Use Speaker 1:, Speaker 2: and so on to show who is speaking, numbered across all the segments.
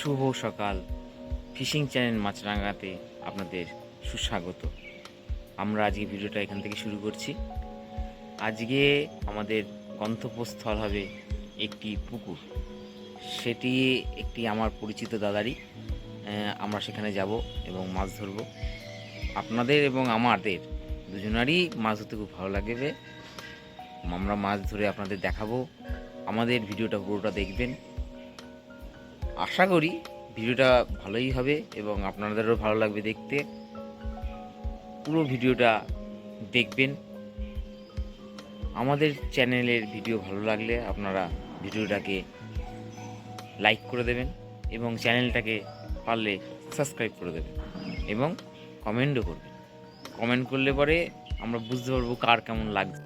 Speaker 1: শুভ সকাল। Fishing channel মাছরাঙাতে আপনাদের সুস্বাগত। আমরা আজকে ভিডিওটা এখান থেকে শুরু করছি। আজকে আমাদের গন্তব্যস্থল হবে একটি পুকুর, সেটি একটি আমার পরিচিত দাদারই। আমরা সেখানে যাব এবং মাছ ধরব। আপনাদের এবং আমাদের দুজনারই মাছ ধরতে খুব ভালো লাগবে। আমরা মাছ ধরে আপনাদের দেখাবো। আমাদের ভিডিওটা পুরোটা দেখবেন। আশা করি ভিডিওটা ভালোই হবে এবং আপনাদেরও ভালো লাগবে দেখতে। পুরো ভিডিওটা দেখবেন। আমাদের চ্যানেলের ভিডিও ভালো লাগলে আপনারা ভিডিওটাকে লাইক করে দেবেন এবং চ্যানেলটাকে পারলে সাবস্ক্রাইব করে দেবেন এবং কমেন্টও করবেন। কমেন্ট করলে পরে আমরা বুঝতে পারবো কার কেমন লাগছে।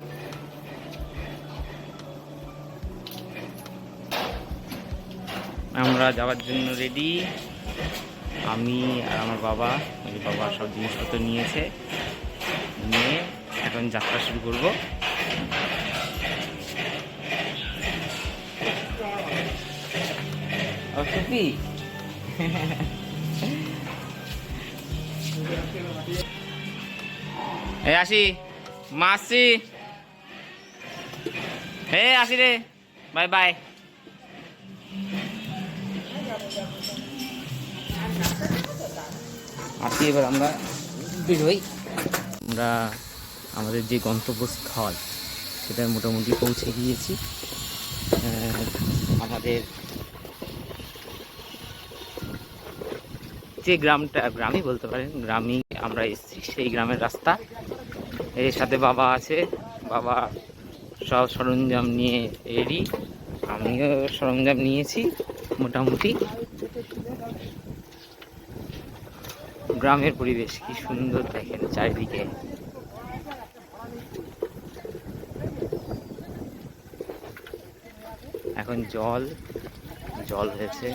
Speaker 1: আমরা যাওয়ার জন্য রেডি। আমি আর আমার বাবা সব জিনিসপত্র নিয়েছে, নিয়ে এখন যাত্রা শুরু করব। টুপি আসি, মা আসছি, আসি রে, বাই বাই। আসি, এবার আমরা বেরোই। আমরা আমাদের যে গন্তব্যস্থল সেটা মোটামুটি পৌঁছে গিয়েছি। আমাদের যে গ্রামই বলতে পারেন, গ্রামই আমরা এসেছি, সেই গ্রামের রাস্তা। এর সাথে বাবা আছে, বাবা সব সরঞ্জাম নিয়ে রেডি। আমিও সরঞ্জাম নিয়েছি মোটামুটি। গ্রামের পরিবেশ কি সুন্দর দেখেন চারিদিকে। এখন জল হয়েছে।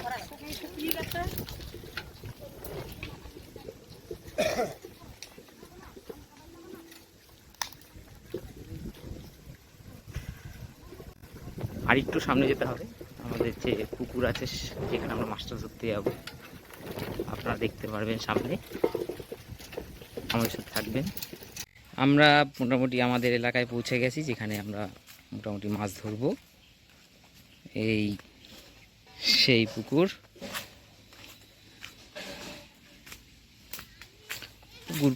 Speaker 1: আর একটু সামনে যেতে হবে, আমাদের যে পুকুর আছে যেখানে আমরা মাছটা ধরতে যাবো। আপনারা দেখতে পারবেন সামনে, আমাদের সাথে থাকবেন। আমরা মোটামুটি আমাদের এলাকায় পৌঁছে গেছি, যেখানে আমরা মোটামুটি মাছ ধরবো। এই সেই পুকুর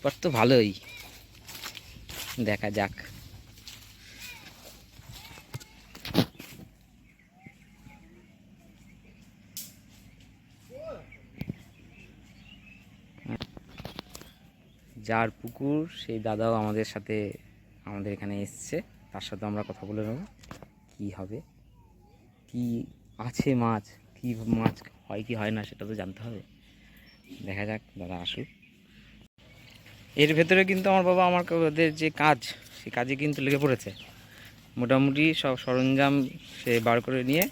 Speaker 1: পাড় তো ভালোই, দেখা যাক। যার পুকুর সেই দাদাও আমাদের সাথে আমাদের এখানে এসছে, তার সাথে আমরা কথা বলে নেব কী হবে, কি আছে মাছ, কি মাছ হয় কি হয় না সেটা তো জানতে হবে। দেখা যাক, দাদা আসুক। এর ভেতরে কিন্তু আমার বাবা ওদের যে কাজ, সেই কাজে কিন্তু লেগে পড়েছে। মোটামুটি সব সরঞ্জাম সে বার করে নিয়ে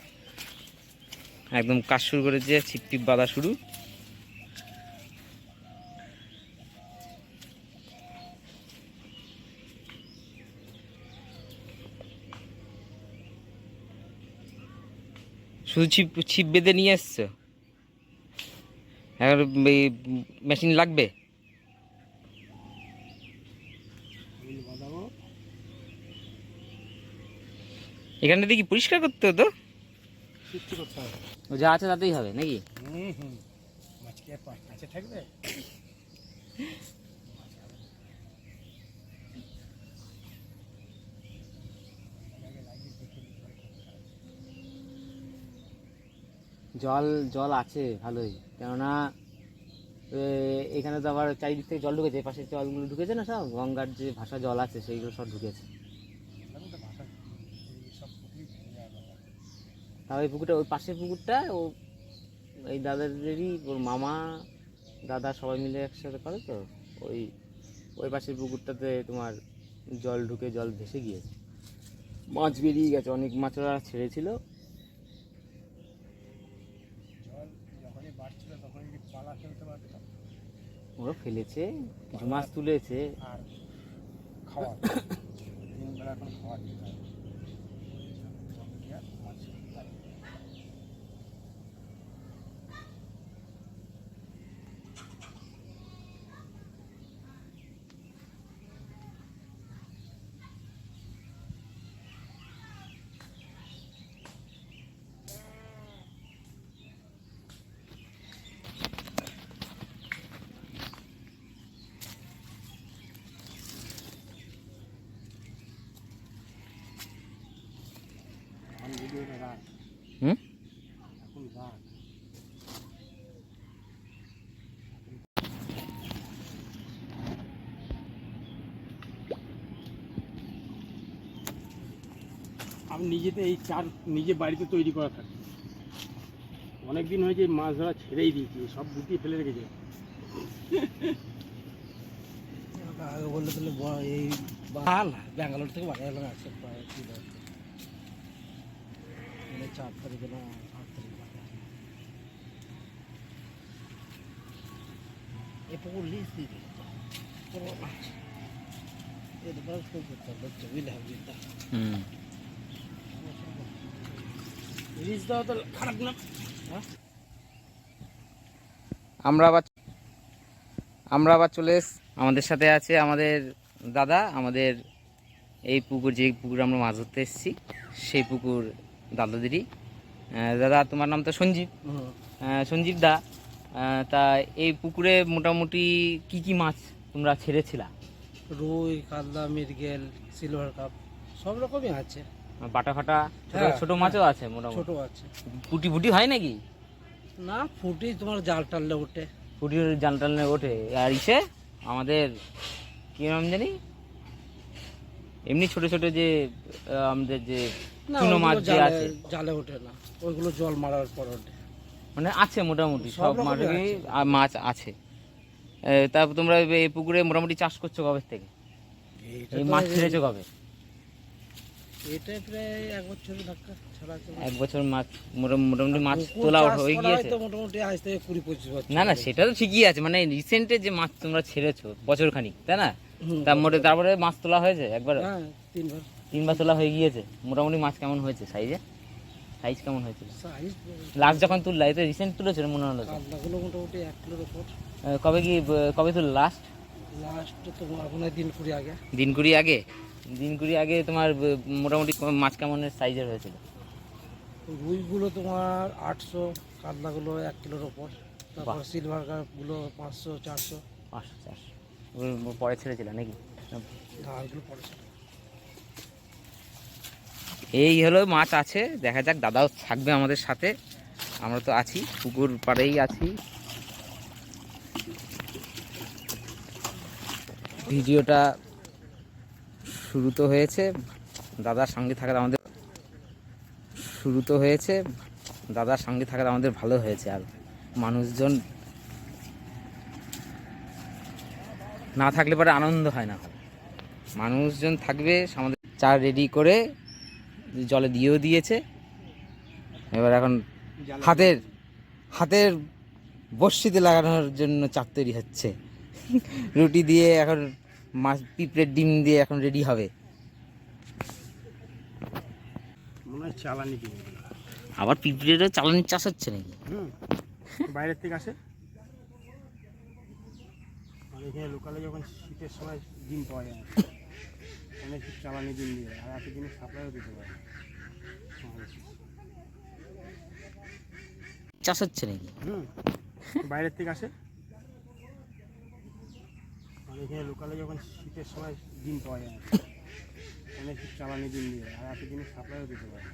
Speaker 1: একদম কাজ শুরু করেছে, ছিপ টিপ বাঁধা শুরু। শুধু ছিপ বেঁধে নিয়ে এসছো, এখন মেশিন লাগবে। এখানটা দেখি পরিষ্কার করতে হতো, যা আছে তাতেই হবে নাকি? জল আছে ভালোই, কেননা এখানে তো আবার চারিদিক থেকে জল ঢুকেছে, পাশে জলগুলো ঢুকেছে না, সব গঙ্গার যে ভাষা জল আছে সেইগুলো সব ঢুকেছে। তাও ওই পুকুরটা, ওই পাশের পুকুরটা ও এই দাদাদেরই, ওর মামা দাদা সবাই মিলে একসাথে করে তো। ওই ওই পাশের পুকুরটাতে তোমার জল ঢুকে জল ভেসে গিয়েছে, মাছ বেরিয়ে গেছে, অনেক মাছ ওরা ছেড়েছিল। ওরা ফেলেছে, কিছু মাছ তুলেছে।
Speaker 2: আমি নিজেতে এই চার নিজে বাড়িতে তৈরি করা থাকে। অনেক দিন হয়েছে মাছ ধরা ছেড়েই দিয়েছি, সব গুটিয়ে ফেলে রেখেছে।
Speaker 3: আগে বললে তাহলে এই না ব্যাঙ্গালোর থেকে বাড়ি এলাম একশো প্রায় 4 তারিখে না 8 তারিখে এ পুকুর লিজ দিয়ে দিল এরপর খুব করতে হবে বুঝলে লিজ দেওয়া তো খারাপ না।
Speaker 1: আমরা আবার চলে আমাদের সাথে আছে আমাদের দাদা। আমাদের এই পুকুর, যে পুকুর আমরা মাছ ধরতে এসেছি সেই পুকুর দাদাদেরই। দাদা তোমার নাম তো সঞ্জীব, সঞ্জীব দা। তা এই পুকুরে মোটামুটি কি কি মাছ তোমরা ছেড়েছিলা?
Speaker 3: রুই, কাতলা, মৃগেল, সিলভার কাপ সব রকমই আছে।
Speaker 1: বাটা ফাটা ছোট মাছও আছে মোটামুটি?
Speaker 3: ছোট আছে।
Speaker 1: পুটি ফুটি হয় নাকি?
Speaker 3: না, ফুটি তোমার জাল টানলে ওঠে।
Speaker 1: ফুটির জাল টানলে ওঠে। আর ইসে আমাদের কি নাম জানি, এমনি ছোট ছোট যে আমাদের যে চুনো মাছ যে আছে
Speaker 3: জালে ওঠে না, ওইগুলো জল মারার পর ওঠে।
Speaker 1: মানে আছে মোটামুটি সব মাছ আছে। তারপর তোমরা এই পুকুরে মোটামুটি চাষ করছো কবে থেকে? এই মাছ ছেড়েছো কবে?
Speaker 3: এটা প্রায় 1 বছর ধাক্কা ছাড়া।
Speaker 1: 1 বছর মাছ মোটামুটি মাছ তোলা হয়ে গিয়েছে
Speaker 3: তো মোটামুটি আজ থেকে 20-25 বছর।
Speaker 1: না না, সেটা তো ঠিকই আছে, মানে রিসেন্টে যে মাছ তোমরা ছেড়েছো বছর খানিক, তাই না? তারপরে মাছ তোলা হয়েছে একবার?
Speaker 3: হ্যাঁ,
Speaker 1: 3বার তোলা হয়ে গিয়েছে। মোটামুটি মাছ কেমন হয়েছে সাইজ কেমন হয়েছিল লাস্ট যখন তুললা? এটা রিসেন্ট তুলেছিল মনে হলো।
Speaker 3: কাতলাগুলো মোটামুটি 1 কিলোর উপর।
Speaker 1: কবে তুললো লাস্ট?
Speaker 3: তোমার মনে হয় দিন 20 আগে।
Speaker 1: দিন 20 আগে তোমার মোটামুটি মাছ কেমনের সাইজের হয়েছিল?
Speaker 3: রুইগুলো তোমার 800, কাতলাগুলো 1 কিলোর উপর। তারপর সিলভার কাপগুলো 500-400।
Speaker 1: পরে ছেড়েছিল নাকি? এই হলো মাছ আছে, দেখা যাক। দাদাও থাকবে আমাদের সাথে, আমরা তো আছি, পুকুর পাড়েই আছি। ভিডিওটা শুরু তো হয়েছে, দাদার সঙ্গে থাকা আমাদের ভালো হয়েছে। আর মানুষজন না থাকলে পরে আনন্দ হয় না। মানুষজন থাকবে, আমাদের চা রেডি করে জলে দিয়েও দিয়েছে। এবার এখন হাতের বড়শিতে লাগানোর জন্য চাপ তৈরি হচ্ছে। রুটি দিয়ে এখন মাছ, পিঁপড়ের ডিম দিয়ে এখন রেডি হবে।
Speaker 2: মনে হয় চালানি ডিম।
Speaker 1: আবার পিঁপড়েরও চালানির চাষ হচ্ছে নাকি?
Speaker 2: বাইরের থেকে আসে। আর এখানে লোকালে যখন শীতের সময় ডিম পাওয়া যায় অনেক চালানি ডিম দিয়ে, আর এত দিনে সাপ্লাইও দিতে পারে।
Speaker 1: চাষ হচ্ছে নাকি?
Speaker 2: বাইরের থেকে আসে। আর এখানে লোকালে যখন শীতের সময় ডিম পাওয়া যায় অনেক চালানি ডিম দিয়ে, আর এত দিনে সাপ্লাইও দিতে পারে।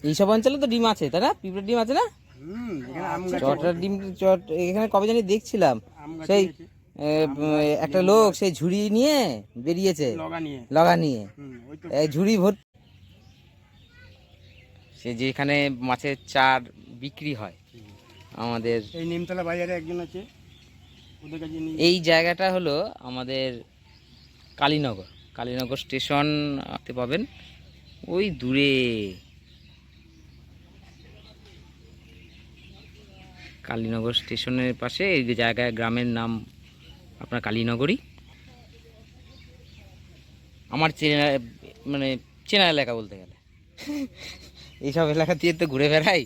Speaker 1: এইসব অঞ্চলে তো ডিম আছে, তাই না? পিঁপড়ের ডিম আছে না? চটার ডিম এখানে কবে জানি দেখছিলাম, সেই একটা লোক সেই ঝুড়ি নিয়ে বেরিয়েছে, লগা নিয়ে ঝুড়ি ভর্তি। সে যেখানে মাছের চার বিক্রি হয় আমাদের
Speaker 2: এই নিমতলা বাজারে একজন আছে, ওদের কাছে।
Speaker 1: এই জায়গাটা হলো আমাদের কালীনগর স্টেশন আসতে পাবেন, ওই দূরে কালীনগর স্টেশনের পাশে এই যে জায়গায়, গ্রামের নাম আপনার কালীনগরই। আমার চেনা এলাকা বলতে গেলে। এইসব এলাকা দিয়ে তো ঘুরে বেড়াই।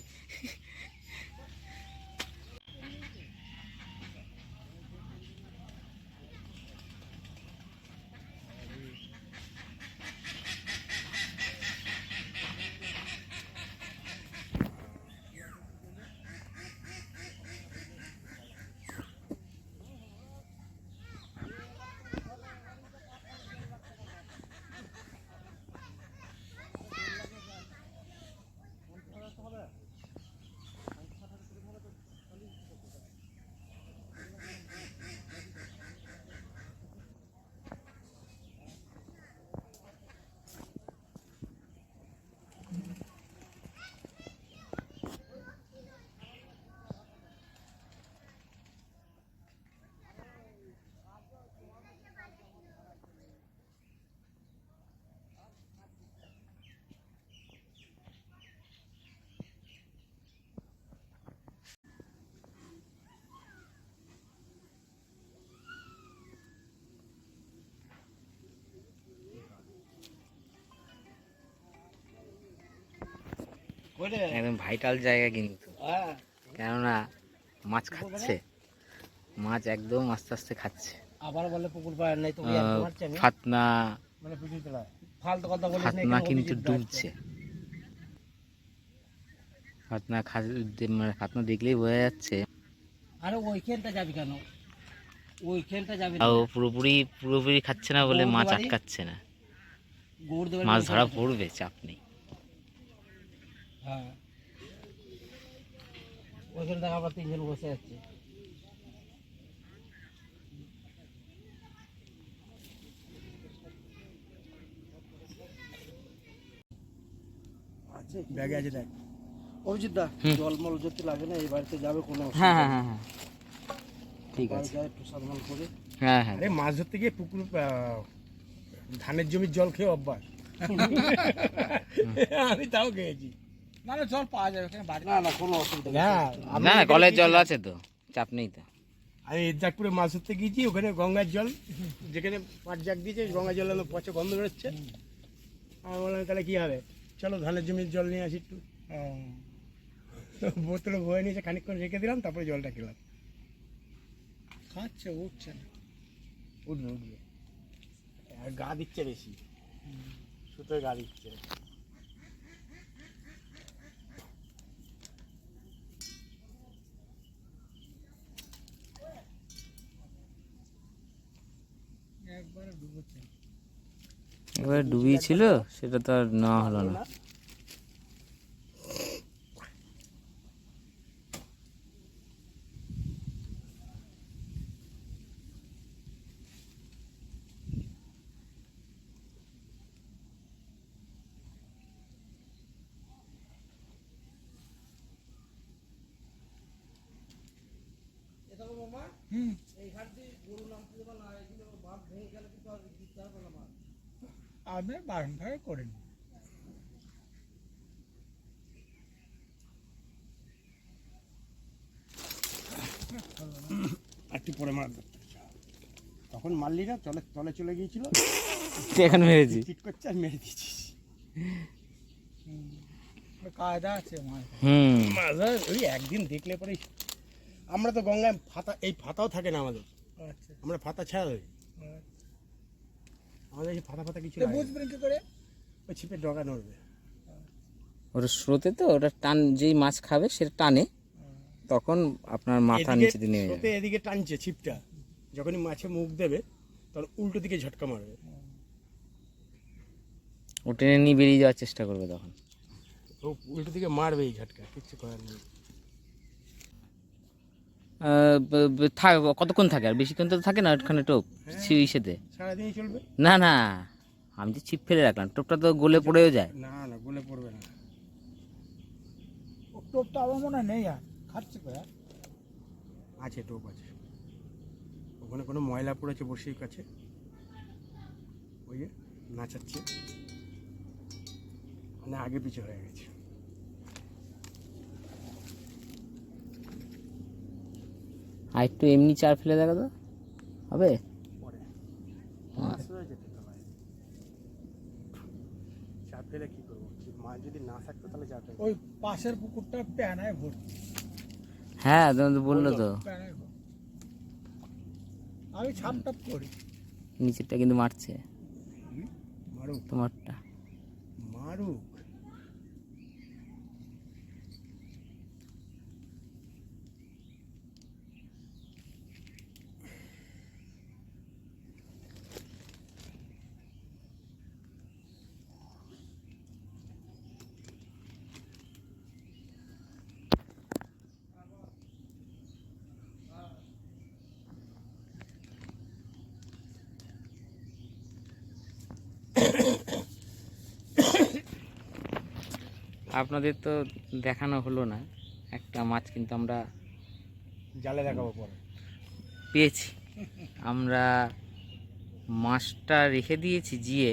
Speaker 1: একদম ভাইটাল জায়গা কিন্তু, কেননা মাছ খাচ্ছে, মাছ একদম আস্তে আস্তে খাচ্ছে।
Speaker 3: আবার বলে পুকুর পাড় নাই, তোকে আর মারছে আমি
Speaker 1: ফাতনা
Speaker 2: মানে পুকুর তলায়
Speaker 3: ফালতু কথা বলিস না,
Speaker 1: ফাতনা
Speaker 3: এখানে
Speaker 1: কিন্তু
Speaker 3: অভিজিৎ
Speaker 1: ডুবছে। ফাতনা মানে ফাতনা দেখলেই বোঝা যাচ্ছে।
Speaker 3: আরে ওইখানটা যাবি কেন, ওইখানটা যাবি না,
Speaker 1: তাও পুরোপুরি পুরোপুরি খাচ্ছে না বলে মাছ আটকাচ্ছে না,
Speaker 3: গৌড় দেবেন
Speaker 1: মাছ ধরা পড়বে, চাপ নেই।
Speaker 3: হ্যাঁ ওইখানটা আবার তিনজন বসে আছে। আছে
Speaker 2: ব্যাগে আছে দেখ।
Speaker 3: অভিজিৎ দা, জলমল যদি লাগে না এই বাড়িতে যাবে কোনো
Speaker 1: হ্যাঁ হ্যাঁ হ্যাঁ হ্যাঁ ঠিক আছে।
Speaker 3: যায় একটু সালমান করে।
Speaker 1: হ্যাঁ হ্যাঁ
Speaker 2: আরে মাছ ধরতে গিয়ে পুকুর ধানের জমির জল খেয়ে অভ্যাস। আমি তাও খেয়েছি।
Speaker 3: না না জল পাওয়া যাবে এখানে বাড়ি, না না কোনো অসুবিধা নেই।
Speaker 2: হ্যাঁ
Speaker 1: না না কলের জল আছে তো, চাপ নেই তো।
Speaker 2: আমি ইদ্দাকপুরে মাছ ধরতে গিয়েছি, ওখানে গঙ্গার জল, যেখানে পাট জাগ দিয়েছে গঙ্গার জল হলো পচে গন্ধ বেরোচ্ছে। আমি বললাম তাহলে কী হবে, চলো ধানের জমির জল নিয়ে আসি একটু। বোতলে বয়ে নিয়েছে, খানিকক্ষণ রেখে দিলাম, তারপরে জলটা খেলাম।
Speaker 3: খাচ্ছে উঠছে না,
Speaker 2: উঠবে উঠবে, আর গা দিচ্ছে বেশি, সুতোয় গা দিচ্ছে।
Speaker 3: একবারে ডুবেছে।
Speaker 1: এবার ডুবিয়েছিল, সেটা তো আর নেওয়া হলো না।
Speaker 2: আমি বারণ ভাবে করিনি। একটু পরে মারবে, তখন মারলি না, তলে তলে চলে গিয়েছিল,
Speaker 1: এখন মেরেছি।
Speaker 2: চিট করছে আর মেরে দিয়েছিস।
Speaker 3: কায়দা আছে মাছ।
Speaker 2: মাছ ওই একদিন দেখলে পরে, আমরা তো গঙ্গায় ফাতা, এই ফাতাও থাকে না আমাদের,
Speaker 3: আচ্ছা
Speaker 2: আমরা ফাতা ছাড়া ধরি, আমাদের এই ফাতা ফাতা কিছু লাগে না।
Speaker 3: বুঝবেন কি করে?
Speaker 2: ওই ছিপে ডগা নড়বে।
Speaker 1: ওটা স্রোতে তো, ওটা টান, যেই মাছ খাবে সেটা টানে, তখন আপনার মাথা
Speaker 2: এদিকে
Speaker 1: নিচে দিয়ে নেমে
Speaker 2: স্রোতে
Speaker 1: যাবে।
Speaker 2: এদিকে টানছে ছিপটা, যখনই মাছে মুখ দেবে তখন উল্টো দিকে ঝটকা মারবে।
Speaker 1: ও টেনে নিয়ে বেরিয়ে যাওয়ার চেষ্টা করবে তখন।
Speaker 2: ও উল্টো দিকে মারবে, এই ঝটকা কিচ্ছু করার নেই।
Speaker 1: থাক, কতক্ষণ থাকে? আর বেশিক্ষণ তো থাকে না ওখানে টোপ ইসেতে।
Speaker 2: সারাদিনই চলবে।
Speaker 1: না না, আমি যে ছিপ ফেলে রাখলাম, টোপটা তো গলে পড়েও যায়।
Speaker 2: না না, গলে পড়বে না।
Speaker 3: ও টোপটা আমার মনে হয় নেই, আর খাচ্ছে কয়া।
Speaker 2: আছে টোপ আছে, ওখানে কোনো ময়লা পড়েছে বসির কাছে, ওই যে নাচাচ্ছে, মানে আগে পিছে হয়ে গেছে।
Speaker 1: আর একটু এমনি চার ফেলে দেখা তো হবে।
Speaker 2: পরে মাছ রয়েছে তো তলায়, চাপ ফেলে কী করবো, মাছ যদি না থাকতো তাহলে চাপ ফেলে।
Speaker 3: ওই পাশের পুকুরটা প্যানায় ভর্তি,
Speaker 1: হ্যাঁ তুমি তো বললো তো,
Speaker 3: প্যানায় ভর্তি। আমি ছাপ টাপ করি।
Speaker 1: নিচেরটা কিন্তু মারছে
Speaker 2: মারুক
Speaker 1: তোমারটা।
Speaker 2: মারুক।
Speaker 1: আপনাদের তো দেখানো হলো না, একটা মাছ কিন্তু আমরা
Speaker 2: জালে দেখাবো পরে।
Speaker 1: পেয়েছি। আমরা মাছটা রেখে দিয়েছি জিয়ে,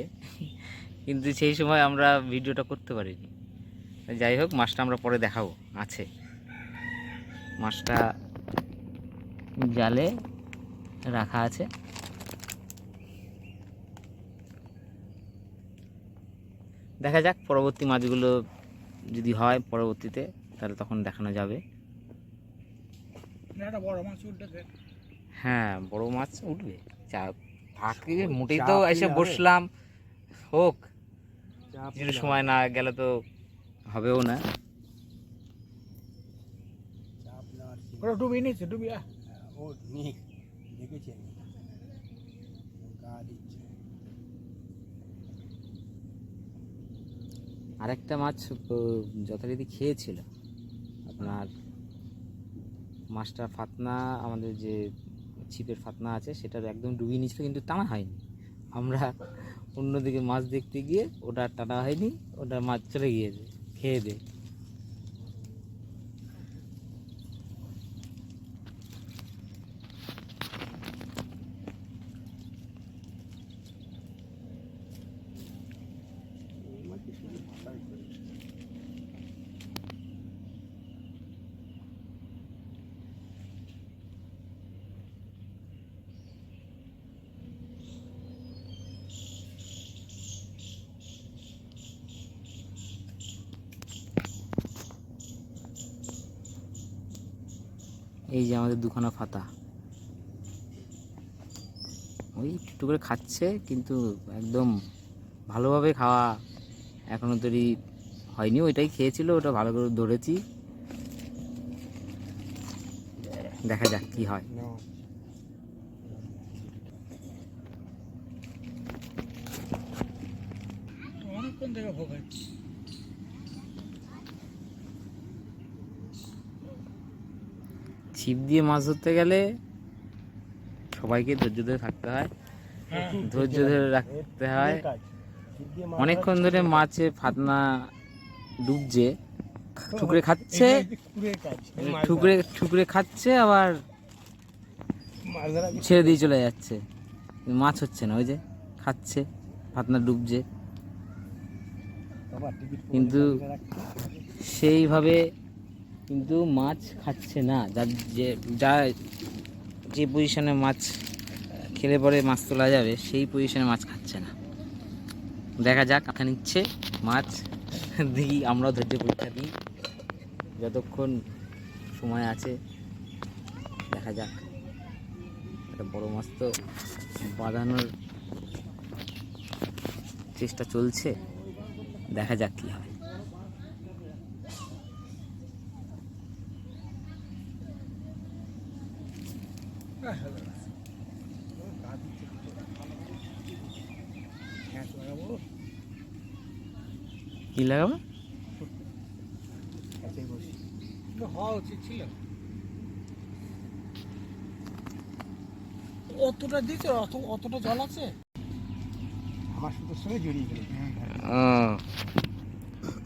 Speaker 1: কিন্তু সেই সময় আমরা ভিডিওটা করতে পারিনি। যাই হোক, মাছটা আমরা পরে দেখাবো, আছে মাছটা জালে রাখা আছে। দেখা যাক পরবর্তী মাছগুলো যদি হয় পরবর্তীতে তাহলে তখন দেখানো যাবে।
Speaker 2: একটা বড় মাছ উঠে দেখ।
Speaker 1: হ্যাঁ বড় মাছ উঠবে, থাকবে মোটেই
Speaker 2: চাপ
Speaker 1: তো
Speaker 2: নিলে
Speaker 1: এসে
Speaker 2: হবে?
Speaker 1: বসলাম, হোক
Speaker 2: চাপ
Speaker 1: কিছু সময় না গেলে তো হবেও না।
Speaker 2: ওরা ডুবি নিচ্ছে, ডুবি ও নিক দেখেছি আমি। গা দিচ্ছে।
Speaker 1: আরেকটা মাছ যথারীতি খেয়েছিল আপনার মাছটা, ফাতনা আমাদের যে ছিপের ফাতনা আছে সেটার একদম ডুবিয়ে নিচ্ছিল, কিন্তু টানা হয়নি। আমরা অন্যদিকে মাছ দেখতে গিয়ে ওটা টানা হয়নি, ওটা মাছ চলে গিয়েছে খেয়ে দে। এই যে আমাদের দুখানা ফাতা, ওই একটু করে খাচ্ছে, কিন্তু একদম ভালোভাবে খাওয়া এখনো তৈরি হয়নি। ওইটাই খেয়েছিল, ওটা ভালো করে ধরেছি, দেখা যাক কি হয়।
Speaker 2: অনেকক্ষণ থেকে ভোগাচ্ছি।
Speaker 1: ছিপ দিয়ে মাছ ধরতে গেলে সবাইকে ধৈর্য ধরে থাকতে হয়, ধৈর্য ধরে রাখতে হয়। অনেকক্ষণ ধরে মাছে ফাতনা ডুবছে, ঠুকরে খাচ্ছে, ঠুকরে ঠুকরে খাচ্ছে, আবার ছেড়ে দিয়ে চলে যাচ্ছে, মাছ হচ্ছে না। ওই যে খাচ্ছে, ফাতনা ডুবছে, কিন্তু সেইভাবে কিন্তু মাছ খাচ্ছে না। যা যে পজিশনে মাছ খেলে পরে মাছ তোলা যাবে সেই পজিশনে মাছ খাচ্ছে না। দেখা যাক কাকা নিচ্ছে মাছ, দেখি আমরাও ধৈর্য পরীক্ষা দিই যতক্ষণ সময় আছে, দেখা যাক। একটা বড় মাছ তো বাঁধানোর চেষ্টা চলছে, দেখা যাক কি হয়। কি লাগাবো?
Speaker 2: হওয়া উচিত ছিল। অতটা দিতে অতটা জল আছে আমার সুতোর সঙ্গে জড়িয়ে গেল।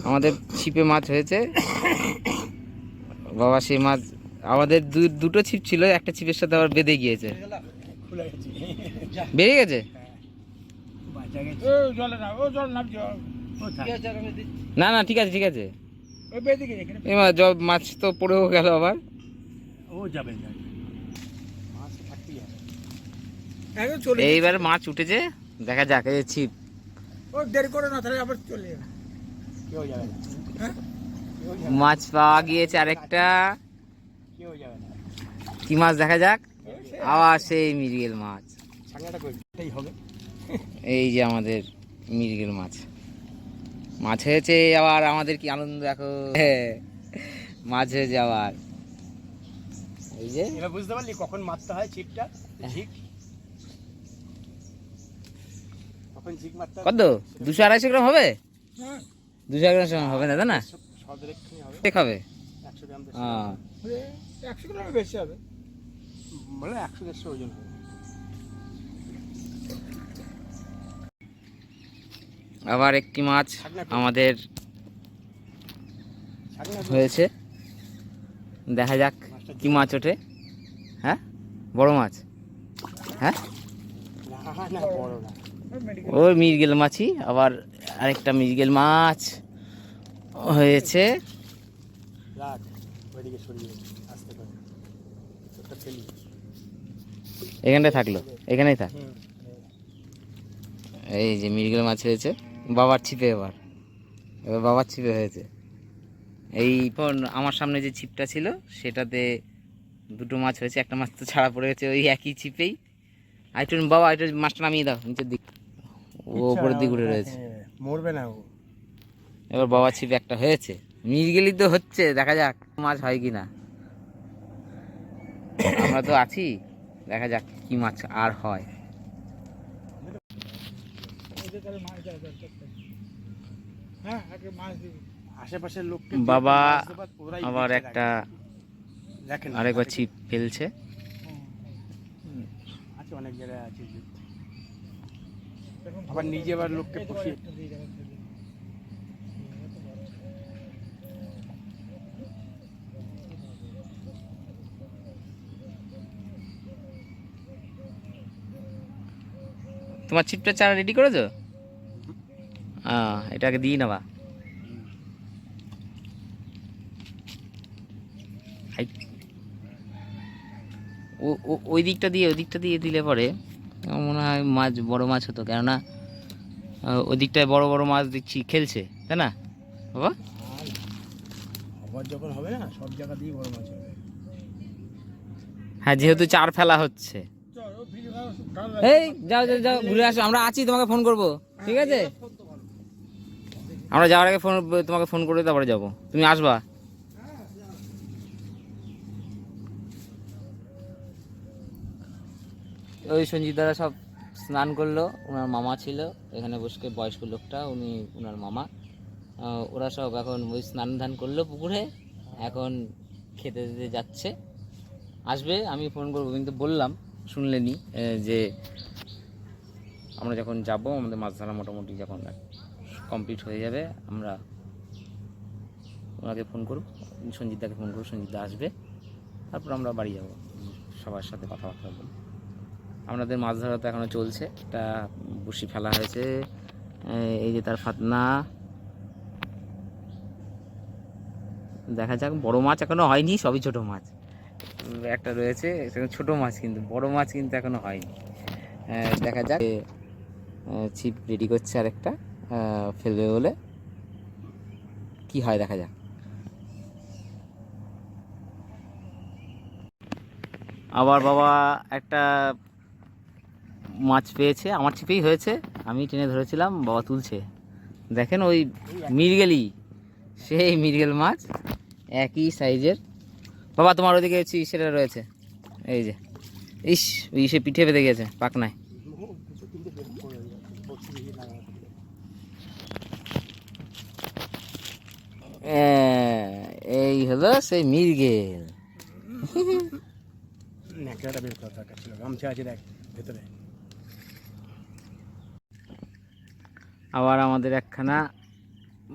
Speaker 1: আমাদের ছিপে মাছ হয়েছে বাবা, সেই মাছ আমাদের দুটো ছিপ ছিল, একটা ছিপের সাথে আবার বেঁধে গিয়েছে,
Speaker 2: খুলে গেছে,
Speaker 1: বেরিয়ে গেছে।
Speaker 2: বাঁচা গেছে। ও জলে না, ও জল নামছে।
Speaker 1: না না ঠিক আছে ঠিক আছে,
Speaker 2: ওই বেঁধে গেছে এখানে।
Speaker 1: এবার মাছ তো পড়েও গেল আবার।
Speaker 2: ও যাবে মাছ থাকতেই হবে। একদম চলে
Speaker 1: এইবার মাছ উঠেছে, দেখা যাক। এই ছিপ
Speaker 2: ও দেরি করে না, তাহলে আবার চলে যাবে। কেউ যাবে না, হ্যাঁ
Speaker 1: মাছ পাওয়া গিয়েছে আরেকটা।
Speaker 2: কেউ যাবে না।
Speaker 1: কি মাছ দেখা যাক, আবার সেই মৃগেল মাছ।
Speaker 2: ছাঙ্গাটা করতেই হবে।
Speaker 1: এই যে আমাদের মৃগেল মাছ, মাছ হয়েছে আবার। আমাদের কি আনন্দ দেখো, মাছ হয়েছে আবার। এই যে
Speaker 2: এবার বুঝতে পারলি কখন মারতে হয় ছিপটা, ঝিক কখন ঝিক মারতে হয়।
Speaker 1: কত 200-250 গ্রাম হবে,
Speaker 2: হ্যাঁ
Speaker 1: 200 গ্রাম হবে না, তাই না?
Speaker 2: সব একটুখানি হবে,
Speaker 1: ঠিক হবে।
Speaker 2: 100 গ্রাম
Speaker 1: হ্যাঁ
Speaker 2: 100 গ্রাম বেশি হবে, বলে 100-150 ওজন হবে।
Speaker 1: আবার একটি মাছ আমাদের হয়েছে, দেখা যাক কি মাছ ওঠে। হ্যাঁ বড় মাছ, হ্যাঁ
Speaker 2: না বড় না,
Speaker 1: ওই মৃগেল মাছই। আবার আরেকটা মৃগেল মাছ হয়েছে।
Speaker 2: রাখ ওইদিকে সরিয়ে আস্তে করে, ওটা ফেলি।
Speaker 1: এখানটায় থাকলো, এখানেই থাক। এই যে মৃগেল মাছ হয়েছে বাবার ছিপে, এবার বাবার ছিপে হয়েছে। এই এখন আমার সামনে যে ছিপটা ছিল সেটাতে দুটো মাছ হয়েছে, একটা মাছ তো ছাড়া পড়ে গেছে ওই একই ছিপেই। আইটু বাবা, আইটু মাছটা নামিয়ে দাও নিচের দিক, ও উপরের দিক উঠে রয়েছে।
Speaker 2: মরবে না ও।
Speaker 1: এবার বাবা ছিপ একটা হয়েছে, মিরগেলি তো হচ্ছে, দেখা যাক মাছ হয় কি না। আমরা তো আছি, দেখা যাক কি মাছ আর হয়।
Speaker 2: হ্যাঁ, আশেপাশের লোককে
Speaker 1: বাবা
Speaker 2: মাছ দেবার ওরাই
Speaker 1: আবার
Speaker 2: বেঁচে
Speaker 1: একটা
Speaker 2: রাখে। দেখেন
Speaker 1: আরেকবার ছিপ ফেলছে।
Speaker 2: আছে অনেক জায়গায় আছে যে। আবার নিজে আবার লোককে পুষিয়ে
Speaker 1: তোমার ছিপটা চারা রেডি করেছো? এটাকে দিই নেবা। ওই দিকটা দিয়ে দিলে পরে আমার মনে হয় মাছ, বড় মাছ হতো, কেননা ওই দিকটায় বড় বড় মাছ দেখছি খেলছে, তাই না বাবা?
Speaker 2: আবার যখন হবে না সব জায়গা দিয়ে বড় মাছ হবে।
Speaker 1: হ্যাঁ, যেহেতু চার ফেলা হচ্ছে। এই যাও যাও যাও, ঘুরে আসো, আমরা আছি, তোমাকে ফোন করব, ঠিক আছে? আমরা যাওয়ার আগে তোমাকে ফোন করে তারপরে যাবো, তুমি আসবা। ওই সঞ্জিত দাদা সব স্নান করলো, ওনার মামা ছিল এখানে বসে, বয়স্ক লোকটা, উনি ওনার মামা। ওরা সব এখন ওই স্নান ধান করলো পুকুরে, এখন খেতে দিতে যাচ্ছে, আসবে, আমি ফোন করবো। কিন্তু বললাম, শুনলেনি, যে আমরা যখন যাব, আমাদের মাছ ধরা মোটামুটি যখন কমপ্লিট হয়ে যাবে, আমরা ওনাকে ফোন করব, সঞ্জিতদাকে ফোন করব, সঞ্জিতদা আসবে, তারপর আমরা বাড়ি যাব, সবার সাথে কথাবার্তা বলব। আমাদের মাছ ধরা তো এখনও চলছে, একটা বড়শি ফেলা হয়েছে, এই যে তার ফাতনা, দেখা যাক। বড় মাছ এখনো হয়নি, সবই ছোট মাছ। একটা রয়েছে ছোট মাছ, কিন্তু বড় মাছ কিন্তু এখনো হয়নি। দেখা যাক। ছিপ রেডি করছে আরেকটা, ফেলবে বলে, কি হয় দেখা যাক। আবার বাবা একটা মাছ পেয়েছে, আমার ছিপেই হয়েছে, আমি টেনে ধরেছিলাম, বাবা তুলছে, দেখেন ওই মিরগেলি, সেই মিরগেল মাছ, একই সাইজের। বাবা তোমার ওদিকে সেটা রয়েছে, এই যে, ইস, ওই সে পিঠে বেঁধে গেছে পাকনায়। এই হলো সেই মিরগেল।
Speaker 2: ন্যাকড়াটা বের করা দরকার ছিল, গামছা আছে দেখ ভেতরে।
Speaker 1: আবার আমাদের একখানা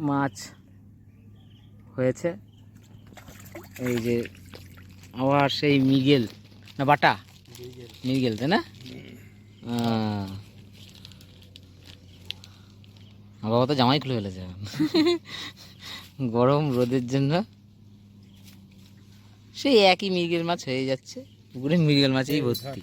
Speaker 1: মাছ হয়েছে, এই যে, আবার সেই মিরগেল না বাটা, মিরগেল, তাই না? বাবা তো জামাই খুলে ফেলেছে গরম রোদের জন্য। সেই একই মৃগেল মাছ হয়ে যাচ্ছে, পুকুরে মৃগেল মাছেই ভর্তি।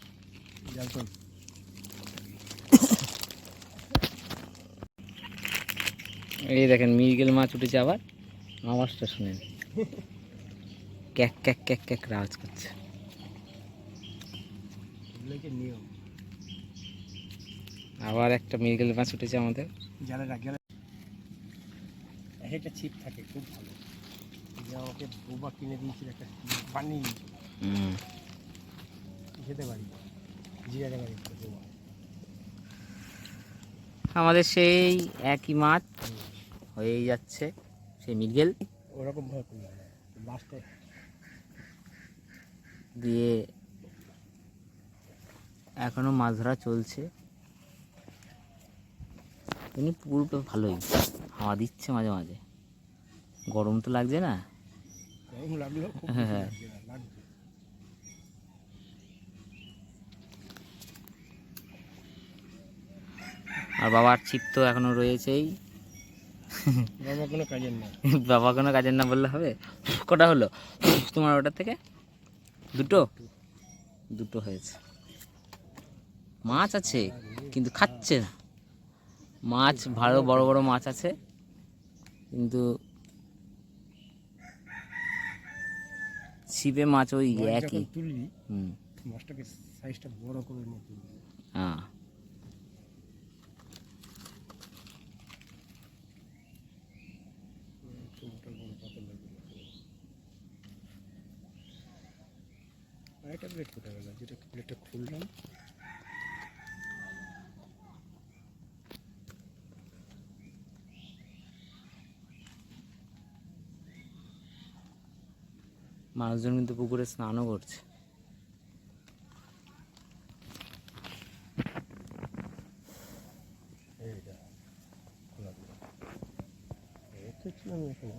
Speaker 1: এই দেখেন মৃগেল মাছ উঠেছে, আবার আওয়াজটা শুনেন, ক্যাক ক্যাক ক্যাক ক্যাক আওয়াজ করছে। আবার একটা মৃগেল মাছ উঠেছে আমাদের।
Speaker 2: একটা ছিপ থাকে খুব ভালো, আমাকে বৌমা কিনে দিয়েছিল, একটা বানিয়ে খেতে পারি, জিরাতে পারি বৌমা।
Speaker 1: আমাদের সেই একই মাছ হয়েই যাচ্ছে, সেই মৃগেল
Speaker 2: ওরকম ভাবে লাস্টে
Speaker 1: দিয়ে এখনো মাছ ধরা চলছে। এমনি পুকুরটা ভালোই, হাওয়া দিচ্ছে মাঝে মাঝে, গরম তো লাগছে না।
Speaker 2: গরম লাগলো,
Speaker 1: হ্যাঁ, আর বাবার ছিপ তো এখনো রয়েছেই,
Speaker 2: বাবা কোনো কাজের না।
Speaker 1: বাবা কোনো কাজের না বললে হবে। কটা হলো তোমার ওটার থেকে? দুটো হয়েছে। মাছ আছে কিন্তু খাচ্ছে না, মাছ ভালো বড় বড় মাছ আছে, কিন্তু ছিপে মাছ ওই
Speaker 2: মাছ
Speaker 1: একই।
Speaker 2: যখন তুলবি
Speaker 1: হুম।
Speaker 2: মাছটাকে সাইজটা বড় করে নিয়ে তুলবি।
Speaker 1: হ্যাঁ।
Speaker 2: একটু মোটা বড় পাতলা লাগবে। আর একটা প্লেট কোথায় গেল? যেটা প্লেটটা খুললাম
Speaker 1: মানুষজন কিন্তু পুকুরে স্নানও করছে।
Speaker 2: এইটা খোলা দিল। রেখেছিলাম এখানে।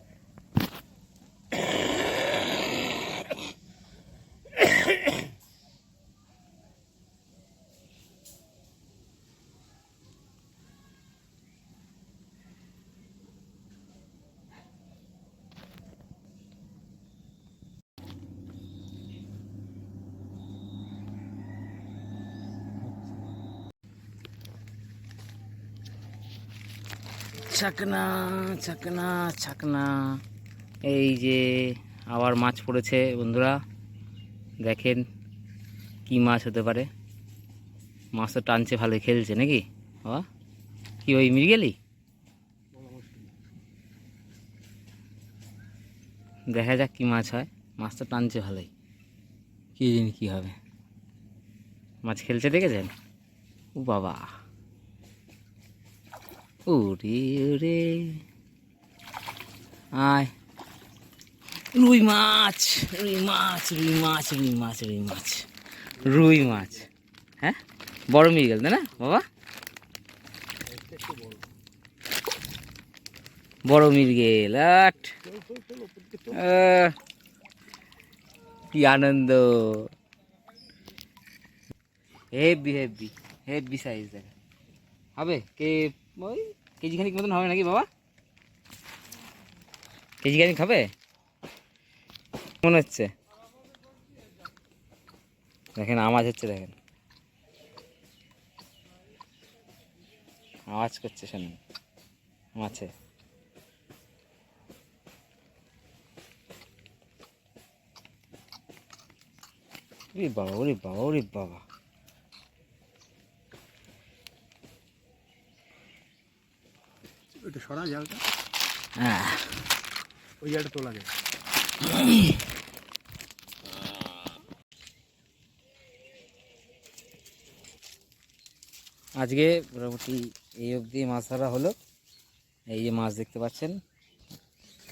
Speaker 1: ছাকনা ছাকনা ছাকনা। এই যে আবার মাছ পড়েছে বন্ধুরা, দেখেন কি মাছ হতে পারে। মাছ তো টানছে, ভালোই খেলছে নাকি বাবা? কি ওই মৃগেলি? দেখা যাক কি মাছ হয়। মাছ তো টানছে ভালোই, কি জানি কি হবে। মাছ খেলছে দেখেছেন? ও বাবা, ওরে ওরে, আয় রুই মাছ, রুই মাছ, রুই মাছ, রুই মাছ, রুই মাছ, রুই মাছ। হ্যাঁ, বড় মৃগেল তাই না বাবা? বড় মৃগেল। আট, কি আনন্দ! হেভি হেভি হেভি সাইজ দেখে। হবে কে ওই কেজি খানিক মতন হবে নাকি বাবা? কেজি খানিক হবে মনে হচ্ছে। দেখেন আওয়াজ হচ্ছে, দেখেন আওয়াজ করছে, শুনুন মাছে। ওরে বাবা, ওরে বাবা, ওরে বাবা।
Speaker 2: ওইটা সরা জালটা,
Speaker 1: হ্যাঁ,
Speaker 2: ওই জালটা তোলা যায়।
Speaker 1: আজকে মোটামুটি এই অবধি মাছ ধরা হলো। এই যে মাছ দেখতে পাচ্ছেন,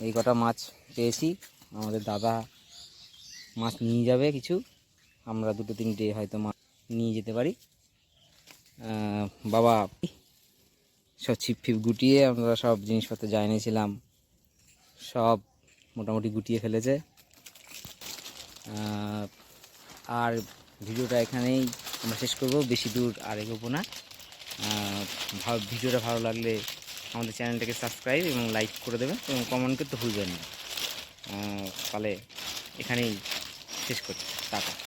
Speaker 1: এই কটা মাছ পেয়েছি। আমাদের দাদা মাছ নিয়ে যাবে কিছু, আমরা দুটো তিনটে হয়তো মাছ নিয়ে যেতে পারি। বাবা সব ছিপ ফিপ গুটিয়ে, আমরা সব জিনিসপত্র যা এনেছিলাম সব মোটামুটি গুটিয়ে ফেলেছে। আর ভিডিওটা এখানেই আমরা শেষ করব, বেশি দূর আর এগোবো না। ভিডিওটা ভালো লাগলে আমাদের চ্যানেলটাকে সাবস্ক্রাইব এবং লাইক করে দেবেন এবং কমেন্ট করতে ভুলবেন না। তাহলে এখানেই শেষ করছি, টাটা।